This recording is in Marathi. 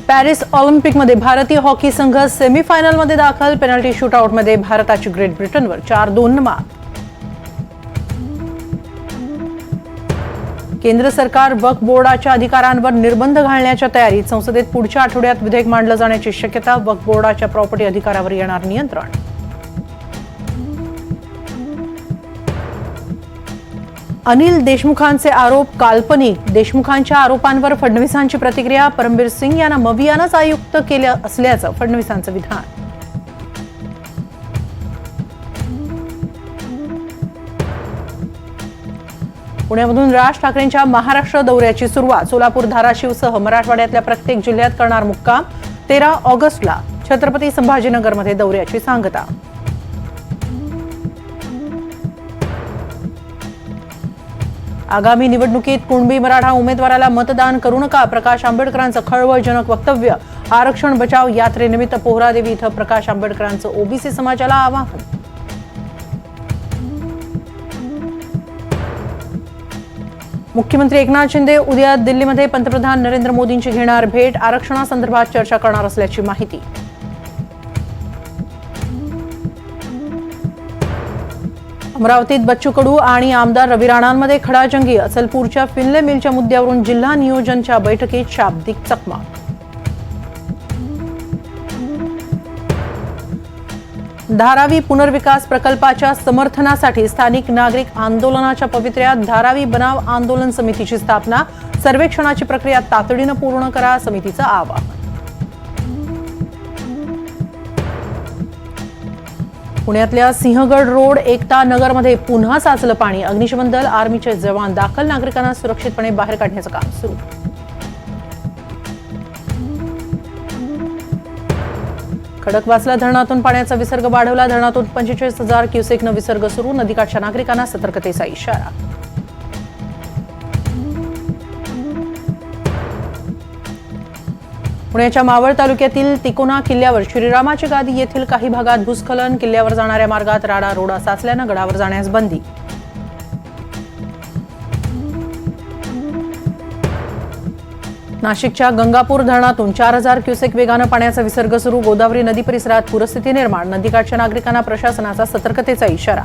पॅरिस ऑलिम्पिकमध्ये भारतीय हॉकी संघ सेमीफायनलमध्ये दाखल. पेनल्टी शूटआउटमध्ये भारताची ग्रेट ब्रिटनवर 4-2 मात. केंद्र सरकार वक्फ बोर्डाच्या अधिकारांवर निर्बंध घालण्याच्या तयारीत. संसदेत पुढच्या आठवड्यात विधेयक मांडलं जाण्याची शक्यता. वक्फ बोर्डाच्या प्रॉपर्टी अधिकारावर येणार नियंत्रण. अनिल देशमुखांचे आरोप काल्पनिक. देशमुखांच्या आरोपांवर फडणवीसांची प्रतिक्रिया. परमबीर सिंग यांना मवियानंच आयुक्त केलं असल्याचं फडणवीसांचं विधान. पुण्यामधून राज ठाकरेंच्या महाराष्ट्र दौऱ्याची सुरुवात. सोलापूर, धाराशिवसह मराठवाड्यातल्या प्रत्येक जिल्ह्यात करणार मुक्काम. 13 ऑगस्टला छत्रपती संभाजीनगरमध्ये दौऱ्याची सांगता. आगामी निवडणुकीत कुणबी मराठा उमेदवाराला मतदान करू नका. प्रकाश आंबेडकरांचं खळबळजनक वक्तव्य. आरक्षण बचाव यात्रेनिमित्त पोहरादेवी इथं प्रकाश आंबेडकरांचं ओबीसी समाजाला आवाहन. मुख्यमंत्री एकनाथ शिंदे उद्या दिल्लीमध्ये पंतप्रधान नरेंद्र मोदींची घेणार भेट. आरक्षणासंदर्भात चर्चा करणार असल्याची माहिती. अमरावतीत बच्चू कडू आणि आमदार रवी राणांमध्ये खडाजंगी. अचलपूरच्या फिनले मिलच्या मुद्द्यावरून जिल्हा नियोजनच्या बैठकीत शाब्दिक चकमक. धारावी पुनर्विकास प्रकल्पाच्या समर्थनासाठी स्थानिक नागरिक आंदोलनाच्या पवित्र्यात. धारावी बनाव आंदोलन समितीची स्थापना. सर्वेक्षणाची प्रक्रिया तातडीनं पूर्ण करा, समितीचं आवाहन. पुण्यातल्या सिंहगड रोड एकता नगरमध्ये पुन्हा साचलं पाणी. अग्निशमन दल, आर्मीचे जवान दाखल. नागरिकांना सुरक्षितपणे बाहेर काढण्याचं काम सुरू. खडकवासला धरणातून पाण्याचा विसर्ग वाढवला. धरणातून 45,000 क्युसेकनं विसर्ग सुरू. नदीकाठच्या नागरिकांना सतर्कतेचा इशारा. पुण्याच्या मावळ तालुक्यातील तिकोना किल्ल्यावर श्रीरामाची गादी येथील काही भागात भूस्खलन. किल्ल्यावर जाणाऱ्या मार्गात राडा रोडा साचल्यानं गडावर जाण्यास बंदी. नाशिकच्या गंगापूर धरणातून 4,000 क्युसेक वेगानं पाण्याचा विसर्ग सुरू. गोदावरी नदी परिसरात पूरस्थिती निर्माण. नदीकाठच्या नागरिकांना प्रशासनाचा सतर्कतेचा इशारा.